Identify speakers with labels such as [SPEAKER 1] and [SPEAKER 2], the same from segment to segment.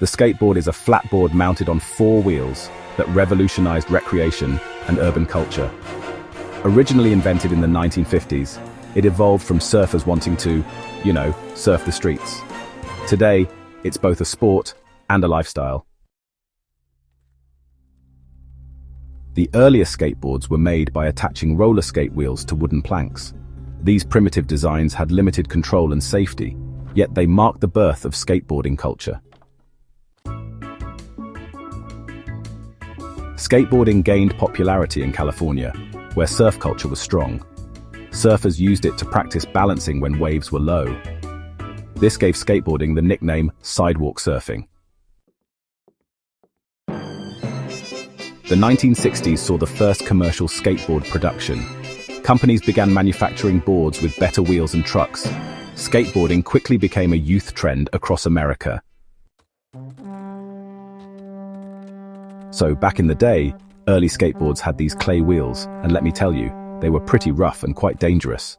[SPEAKER 1] The skateboard is a flat board mounted on 4 wheels that revolutionized recreation and urban culture. Originally invented in the 1950s, it evolved from surfers wanting to, surf the streets. Today, it's both a sport and a lifestyle. The earliest skateboards were made by attaching roller skate wheels to wooden planks. These primitive designs had limited control and safety, yet they marked the birth of skateboarding culture. Skateboarding gained popularity in California, where surf culture was strong. Surfers used it to practice balancing when waves were low. This gave skateboarding the nickname Sidewalk Surfing. The 1960s saw the first commercial skateboard production. Companies began manufacturing boards with better wheels and trucks. Skateboarding quickly became a youth trend across America. So back in the day, early skateboards had these clay wheels, and let me tell you, they were pretty rough and quite dangerous.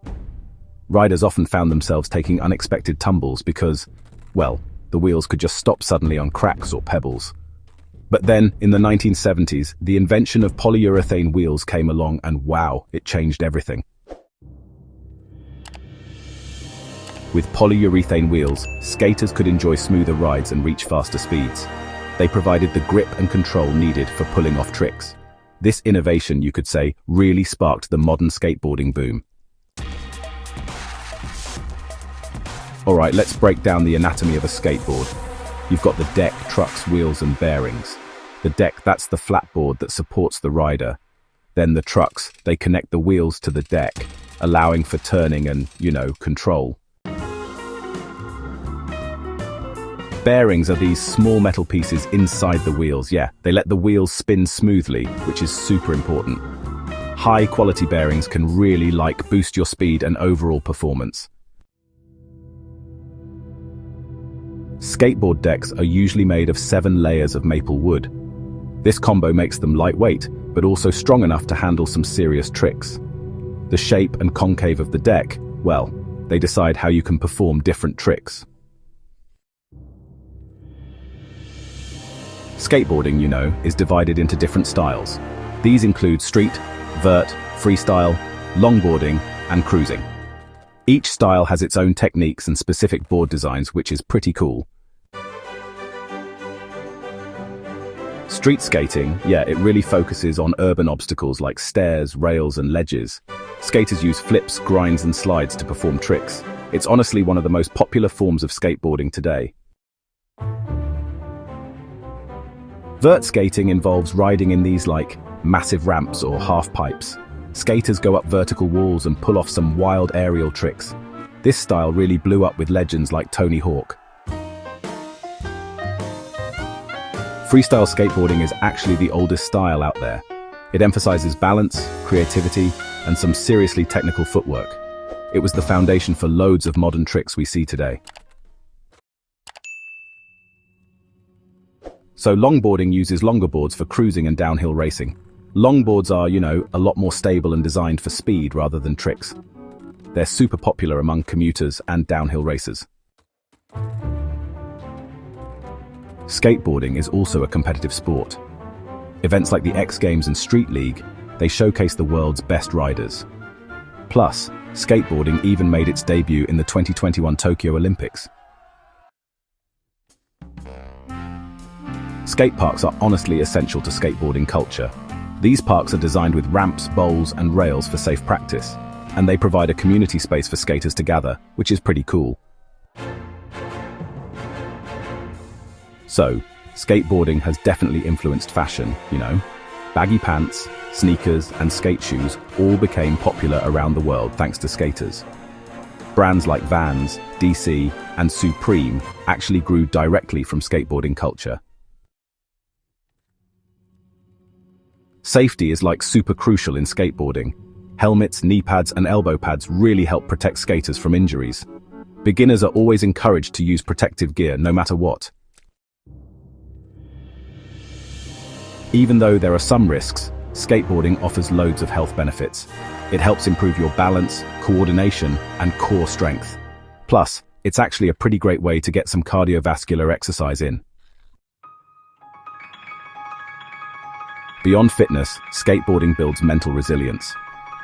[SPEAKER 1] Riders often found themselves taking unexpected tumbles because, the wheels could just stop suddenly on cracks or pebbles. But then, in the 1970s, the invention of polyurethane wheels came along and wow, it changed everything. With polyurethane wheels, skaters could enjoy smoother rides and reach faster speeds. They provided the grip and control needed for pulling off tricks. This innovation, you could say, really sparked the modern skateboarding boom. Alright, let's break down the anatomy of a skateboard. You've got the deck, trucks, wheels and bearings. The deck, that's the flat board that supports the rider. Then the trucks, they connect the wheels to the deck, allowing for turning and, control. Bearings are these small metal pieces inside the wheels. They let the wheels spin smoothly, which is super important. High quality bearings can really boost your speed and overall performance. Skateboard decks are usually made of 7 layers of maple wood. This combo makes them lightweight, but also strong enough to handle some serious tricks. The shape and concave of the deck, they decide how you can perform different tricks. Skateboarding, is divided into different styles. These include street, vert, freestyle, longboarding, and cruising. Each style has its own techniques and specific board designs, which is pretty cool. Street skating, it really focuses on urban obstacles like stairs, rails, and ledges. Skaters use flips, grinds, and slides to perform tricks. It's honestly one of the most popular forms of skateboarding today. Vert skating involves riding in these massive ramps or half pipes. Skaters go up vertical walls and pull off some wild aerial tricks. This style really blew up with legends like Tony Hawk. Freestyle skateboarding is actually the oldest style out there. It emphasizes balance, creativity, and some seriously technical footwork. It was the foundation for loads of modern tricks we see today. So longboarding uses longer boards for cruising and downhill racing. Longboards are, a lot more stable and designed for speed rather than tricks. They're super popular among commuters and downhill racers. Skateboarding is also a competitive sport. Events like the X Games and Street League, they showcase the world's best riders. Plus, skateboarding even made its debut in the 2021 Tokyo Olympics. Skateparks are honestly essential to skateboarding culture. These parks are designed with ramps, bowls, and rails for safe practice, and they provide a community space for skaters to gather, which is pretty cool. So, skateboarding has definitely influenced fashion, Baggy pants, sneakers, and skate shoes all became popular around the world thanks to skaters. Brands like Vans, DC, and Supreme actually grew directly from skateboarding culture. Safety is super crucial in skateboarding. Helmets, knee pads, and elbow pads really help protect skaters from injuries. Beginners are always encouraged to use protective gear no matter what. Even though there are some risks, skateboarding offers loads of health benefits. It helps improve your balance, coordination, and core strength. Plus, it's actually a pretty great way to get some cardiovascular exercise in. Beyond fitness, skateboarding builds mental resilience.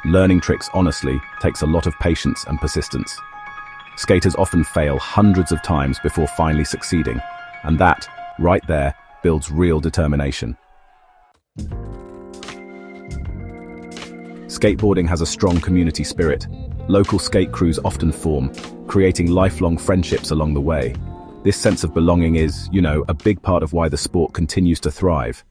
[SPEAKER 1] Learning tricks honestly takes a lot of patience and persistence. Skaters often fail hundreds of times before finally succeeding, and that, right there, builds real determination. Skateboarding has a strong community spirit. Local skate crews often form, creating lifelong friendships along the way. This sense of belonging is, a big part of why the sport continues to thrive.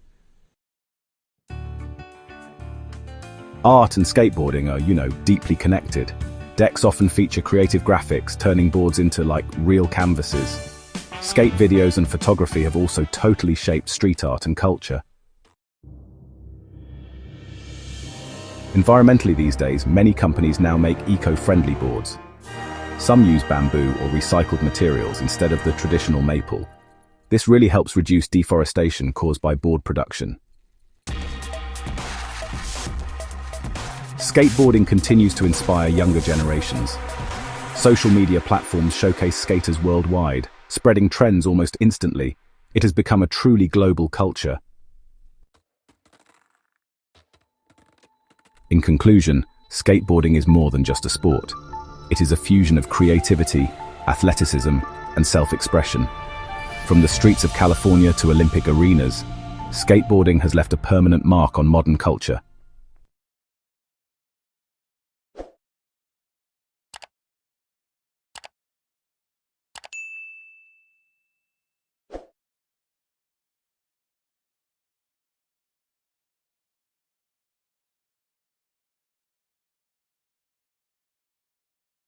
[SPEAKER 1] Art and skateboarding are, deeply connected. Decks often feature creative graphics, turning boards into, real canvases. Skate videos and photography have also totally shaped street art and culture. Environmentally these days, many companies now make eco-friendly boards. Some use bamboo or recycled materials instead of the traditional maple. This really helps reduce deforestation caused by board production. Skateboarding continues to inspire younger generations. Social media platforms showcase skaters worldwide, spreading trends almost instantly. It has become a truly global culture. In conclusion, skateboarding is more than just a sport. It is a fusion of creativity, athleticism, and self-expression. From the streets of California to Olympic arenas, skateboarding has left a permanent mark on modern culture.